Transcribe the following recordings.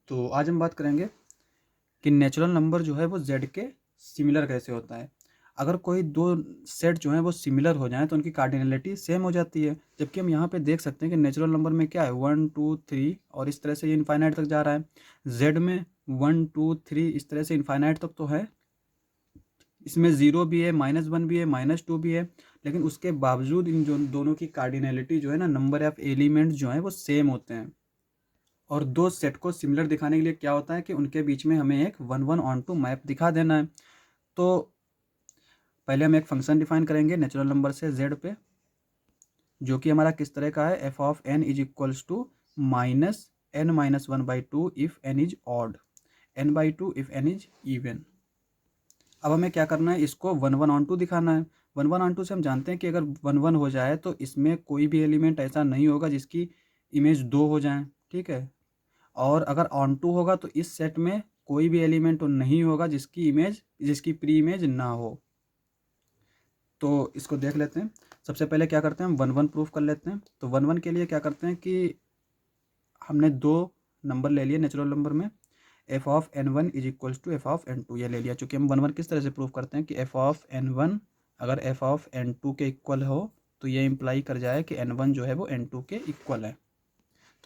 तो आज हम बात करेंगे कि नेचुरल नंबर जो है वो जेड के सिमिलर कैसे होता है। अगर कोई दो सेट जो है वो सिमिलर हो जाएं तो उनकी कार्डिनलिटी सेम हो जाती है। जबकि हम यहाँ पे देख सकते हैं कि नेचुरल नंबर में क्या है 1 2 3 और इस तरह से ये इनफाइनाइट तक जा रहा है। जेड में 1 2 3 इस तरह से इनफाइनाइट तक तो है, इसमें ज़ीरो भी है, -1 भी है, -2 भी है, लेकिन उसके बावजूद इन जो दोनों की कार्डिनलिटी जो है ना, नंबर ऑफ एलिमेंट्स जो हैं वो सेम होते हैं। और दो सेट को सिमिलर दिखाने के लिए क्या होता है कि उनके बीच में हमें एक 1 1 ऑन टू मैप दिखा देना है। तो पहले हम एक फंक्शन डिफाइन करेंगे नेचुरल नंबर से जेड पे, जो कि हमारा किस तरह का है, F of N is equals to -n-1/2 if N is odd, n/2 if N is even. अब हमें क्या करना है, इसको 1 1 ऑन टू दिखाना है। 1 1 ऑन टू से हम जानते हैं कि अगर 1 1 हो जाए तो इसमें कोई भी एलिमेंट ऐसा नहीं होगा जिसकी इमेज 2 हो जाए, ठीक है। और अगर ऑन टू होगा तो इस सेट में कोई भी एलिमेंट नहीं होगा जिसकी प्री इमेज ना हो। तो इसको देख लेते हैं। सबसे पहले क्या करते हैं, हम 1 1 प्रूफ कर लेते हैं। तो 1 1 के लिए क्या करते हैं कि हमने दो नंबर ले लिए नेचुरल नंबर में, F of n1 is equals to F of n2 ये ले लिया। चूँकि हम 1 1 किस तरह से प्रूफ करते हैं कि एफ ऑफ n1 अगर एफ ऑफ n2 के इक्वल हो तो ये इम्प्लाई कर जाए कि n1 जो है वो n2 के इक्वल है।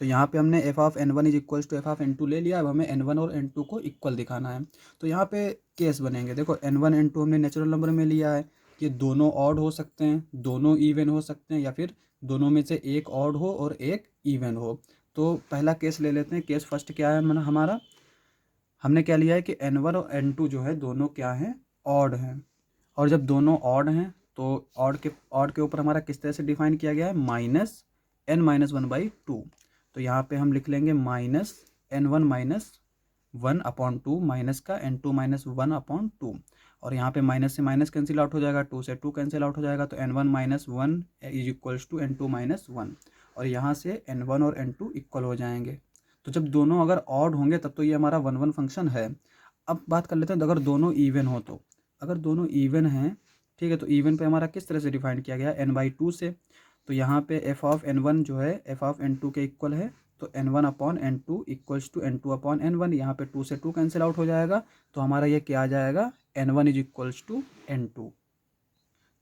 तो यहाँ पे हमने F of n1 is equals to F of n2 ले लिया। अब हमें n1 और n2 को इक्वल दिखाना है। तो यहाँ पे केस बनेंगे, देखो n1 n2 हमने नेचुरल नंबर में लिया है, ये दोनों ऑड हो सकते हैं, दोनों इवन हो सकते हैं, या फिर दोनों में से एक ऑड हो और एक इवन हो। तो पहला केस ले लेते हैं। केस फर्स्ट क्या है हमारा, हमने क्या लिया है कि n1 और n2 जो है दोनों क्या हैं, ऑड हैं। और जब दोनों ऑड हैं तो ऑड के ऊपर हमारा किस तरह से डिफाइन किया गया है, -n-1/2। तो यहाँ पे हम लिख लेंगे -n1-1/2 माइनस का n2-1/2। और यहाँ पे माइनस से माइनस कैंसिल आउट हो जाएगा, 2 से 2 कैंसिल आउट हो जाएगा, तो n1-1 is equals to n2-1। और यहाँ से n1 और n2 इक्वल हो जाएंगे। तो जब दोनों अगर ऑड होंगे तब तो ये हमारा 1 1 फंक्शन है। अब बात कर लेते हैं अगर दोनों इवन हो तो। अगर दोनों इवन हैं, ठीक है, तो इवन पे हमारा किस तरह से डिफाइन किया गया है, n/2 से। तो यहाँ पे एफ ऑफ n1 जो है एफ ऑफ n2 के इक्वल है, तो n1/n2 इक्वल्स टू n2/n1। यहाँ पे 2 से 2 कैंसिल आउट हो जाएगा, तो हमारा ये क्या आ जाएगा, n1 is equals to n2।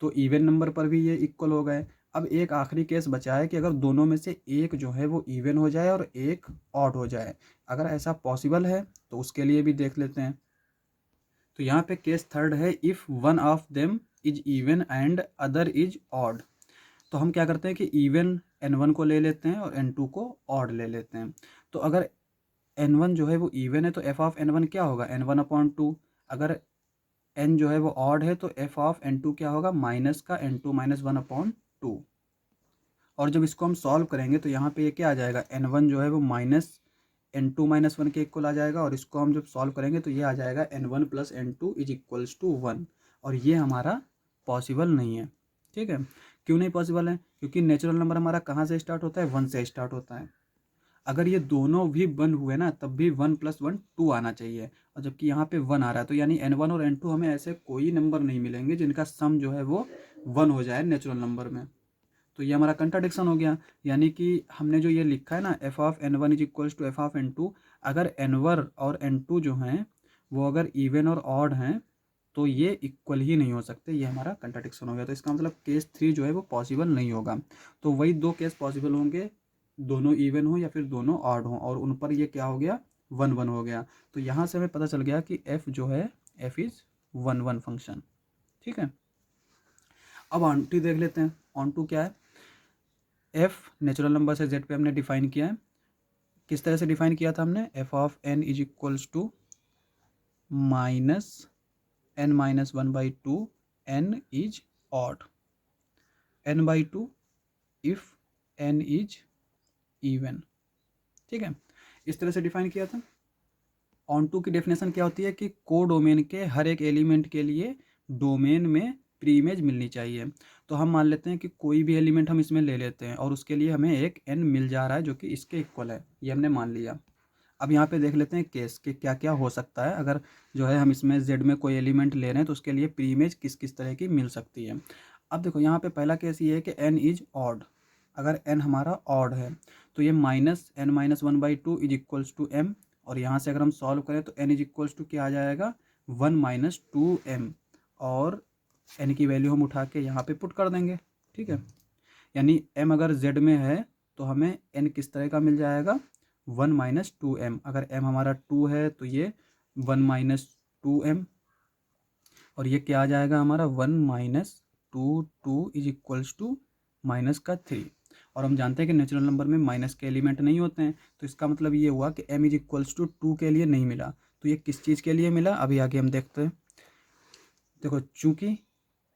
तो इवन नंबर पर भी ये इक्वल हो गए। अब एक आखिरी केस बचा है कि अगर दोनों में से एक जो है वो इवन हो जाए और एक ऑड हो जाए। अगर ऐसा पॉसिबल है तो उसके लिए भी देख लेते हैं। तो यहाँ पे केस थर्ड है, if one of them is even and other is odd. तो हम क्या करते हैं कि इवन n1 को ले लेते हैं और n2 को ऑड ले लेते हैं। तो अगर n1 जो है वो इवन है तो एफ ऑफ n1 क्या होगा, n1/2। अगर n जो है वो ऑड है तो एफ ऑफ n2 क्या होगा, माइनस का n2-1/2। और जब इसको हम सॉल्व करेंगे तो यहाँ पे ये क्या आ जाएगा, n1 जो है वो -n2-1 के इक्वल आ जाएगा। और इसको हम जब सॉल्व करेंगे तो ये आ जाएगा n1 + n2 is equals to 1। और ये हमारा पॉसिबल नहीं है, ठीक है। क्यों नहीं पॉसिबल है, क्योंकि नेचुरल नंबर हमारा कहाँ से स्टार्ट होता है, 1 से स्टार्ट होता है। अगर ये दोनों भी 1 हुए ना तब भी 1 + 1 2 आना चाहिए, और जबकि यहाँ पे 1 आ रहा है, तो यानी n1 और n2 हमें ऐसे कोई नंबर नहीं मिलेंगे जिनका सम जो है वो 1 हो जाए नेचुरल नंबर में। तो ये हमारा कंट्राडिक्शन हो गया। यानी कि हमने जो ये लिखा है ना, F of n1 is equals to F of n2, अगर n1 और n2 जो हैं वो अगर इवन और ऑड हैं तो ये इक्वल ही नहीं हो सकते। ये हमारा कंट्राडिक्शन हो गया। तो इसका मतलब केस 3 जो है वो पॉसिबल नहीं होगा। तो वही दो केस पॉसिबल होंगे, दोनों इवन हो या फिर दोनों ऑड हो, और उन पर ये क्या हो गया, 1 1 हो गया। तो यहाँ से हमें पता चल गया कि एफ जो है, एफ इज़ 1 1 फंक्शन, ठीक है। अब ऑन टू देख लेते हैं। ऑन टू क्या है, एफ नेचुरल नंबर से जेड पे हमने डिफाइन किया है। किस तरह से डिफाइन किया था हमने, F of N is equals to -n-1/2 N is odd, n/2 if N is even, ठीक है। इस तरह से डिफाइन किया था। ऑन टू की डेफिनेशन क्या होती है कि कोडोमेन के हर एक एलिमेंट के लिए डोमेन में प्री इमेज मिलनी चाहिए। तो हम मान लेते हैं कि कोई भी एलिमेंट हम इसमें ले लेते हैं और उसके लिए हमें एक n मिल जा रहा है जो कि इसके इक्वल है, ये हमने मान लिया। अब यहाँ पे देख लेते हैं केस कि क्या क्या हो सकता है। अगर जो है हम इसमें z में कोई एलिमेंट ले रहे हैं तो उसके लिए प्री इमेज किस किस तरह की मिल सकती है। अब देखो यहाँ पे पहला केस ये है कि n इज ऑड। अगर n हमारा ऑड है तो ये -n-1/2 is equals to m, और यहाँ से अगर हम सॉल्व करें तो n इज इक्वल्स टू क्या आ जाएगा 1 माइनस 2m, और n की वैल्यू हम उठा के यहाँ पे पुट कर देंगे। ठीक है, यानी m अगर z में है तो हमें n किस तरह का मिल जाएगा 1 माइनस 2m। अगर m हमारा 2 है तो ये 1 माइनस 2m, और ये क्या आ जाएगा हमारा 1 minus 2 is equals to minus का 3। और हम जानते हैं कि नेचुरल नंबर में माइनस के एलिमेंट नहीं होते हैं, तो इसका मतलब ये हुआ कि m इज इक्वल्स टू 2 के लिए नहीं मिला। तो ये किस चीज़ के लिए मिला, अभी आगे हम देखते हैं। देखो, चूंकि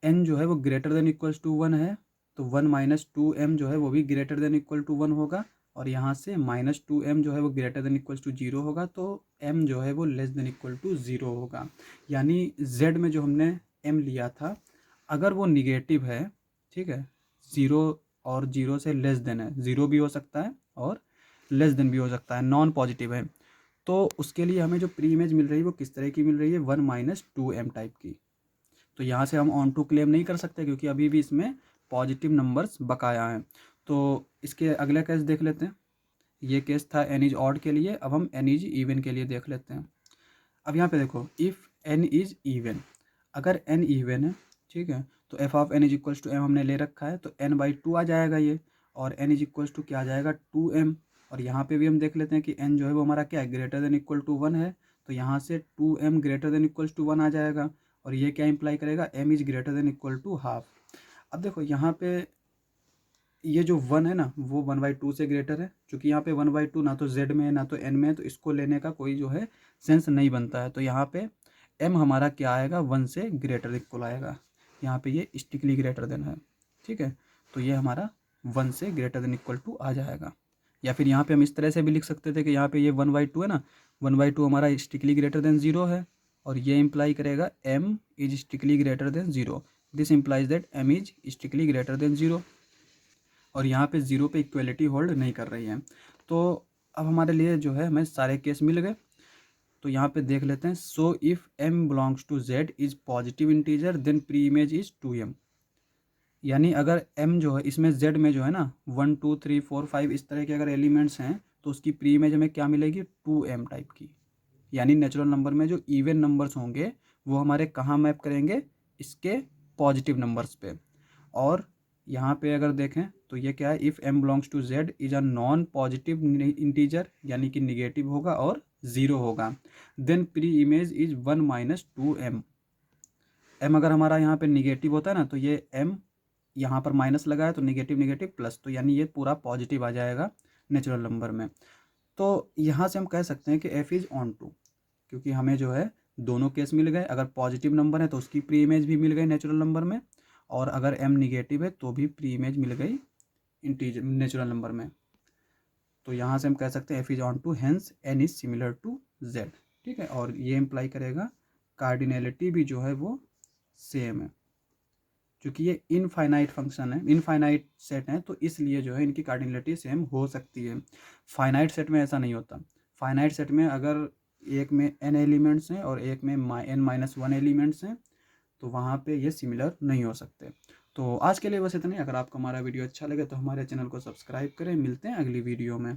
n जो है वो ग्रेटर देन इक्वल्स टू 1 है, तो 1 माइनस 2m जो है वो भी ग्रेटर देन इक्वल टू 1 होगा, और यहाँ से माइनस 2m जो है वो ग्रेटर देन इक्वल्स टू 0 होगा, तो m जो है वो लेस देन इक्वल टू 0 होगा। यानी z में जो हमने m लिया था, अगर वो निगेटिव है, ठीक है, 0 और 0 से लेस देन है, 0 भी हो सकता है और लेस देन भी हो सकता है, नॉन पॉजिटिव है, तो उसके लिए हमें जो प्री इमेज मिल रही है वो किस तरह की मिल रही है, 1 माइनस 2m टाइप की। तो यहाँ से हम ऑन टू क्लेम नहीं कर सकते क्योंकि अभी भी इसमें पॉजिटिव नंबर्स बकाया हैं। तो इसके अगला केस देख लेते हैं। ये केस था n इज ऑड के लिए, अब हम n इज इवन के लिए देख लेते हैं। अब यहाँ पे देखो, इफ़ n इज इवन, अगर n इवन है, ठीक है, तो f of n is equals to m हमने ले रखा है, तो n बाई 2 आ जाएगा ये, और n इज इक्वल्स टू क्या आ जाएगा 2m। और यहाँ पे भी हम देख लेते हैं कि n जो है वो हमारा क्या है, ग्रेटर देन इक्वल टू 1 है, तो यहाँ से 2m greater than equals to 1 आ जाएगा, और ये क्या इंप्लाई करेगा, m is greater than equal to half. अब देखो यहाँ पे ये जो 1 है ना वो 1/2 से ग्रेटर है, क्योंकि यहाँ पे 1/2 ना तो z में है ना तो n में है, तो इसको लेने का कोई जो है सेंस नहीं बनता है। तो यहाँ पे m हमारा क्या आएगा, 1 से ग्रेटर इक्वल आएगा, यहाँ पे ये स्ट्रिक्टली ग्रेटर देन है। ठीक है, तो ये हमारा 1 से ग्रेटर देन इक्वल टू आ जाएगा। या फिर यहाँ पे हम इस तरह से भी लिख सकते थे कि यहाँ पे ये 1/2 है ना, 1/2 हमारा स्ट्रिक्टली ग्रेटर देन 0 है, और ये इम्प्लाई करेगा m is strictly greater than 0। This implies that m is strictly greater than 0, और यहाँ पे 0 पे इक्वलिटी होल्ड नहीं कर रही है। तो अब हमारे लिए जो है हमें सारे केस मिल गए। तो यहाँ पे देख लेते हैं, so if m belongs to z is positive integer then pre image is 2m। यानी अगर m जो है इसमें z में जो है ना 1 2 3 4 5 इस तरह के अगर एलिमेंट्स हैं, तो उसकी प्री इमेज हमें क्या मिलेगी, 2m टाइप की। यानी नेचुरल नंबर में जो इवन नंबर्स होंगे वो हमारे कहाँ मैप करेंगे, इसके पॉजिटिव नंबर्स पे। और यहाँ पे अगर देखें तो ये क्या है, if m belongs to z is a non positive integer, यानी कि निगेटिव होगा और 0 होगा, then pre image is 1 minus 2m। m अगर हमारा यहाँ पे निगेटिव होता है ना, तो ये m यहाँ पर माइनस लगा है, तो निगेटिव निगेटिव प्लस, तो यानी ये पूरा पॉजिटिव आ जाएगा नेचुरल नंबर में। तो यहाँ से हम कह सकते हैं कि f इज़ ऑन टू, क्योंकि हमें जो है दोनों केस मिल गए। अगर पॉजिटिव नंबर है तो उसकी प्री इमेज भी मिल गई नेचुरल नंबर में, और अगर m निगेटिव है तो भी प्री इमेज मिल गई इंटीजर नेचुरल नंबर में। तो यहाँ से हम कह सकते हैं f is onto, hence n is similar to z। ठीक है, और ये इम्प्लाई करेगा कार्डिनलिटी भी जो है वो सेम है, क्योंकि ये इनफाइनाइट फंक्शन है, इनफाइनाइट सेट है, तो इसलिए जो है इनकी कार्डिनलिटी सेम हो सकती है। फाइनाइट सेट में ऐसा नहीं होता। फाइनाइट सेट में अगर एक में n एलिमेंट्स हैं और एक में n-1 एलिमेंट्स हैं, तो वहाँ पे ये सिमिलर नहीं हो सकते। तो आज के लिए बस इतना ही। अगर आपको हमारा वीडियो अच्छा लगे तो हमारे चैनल को सब्सक्राइब करें। मिलते हैं अगली वीडियो में।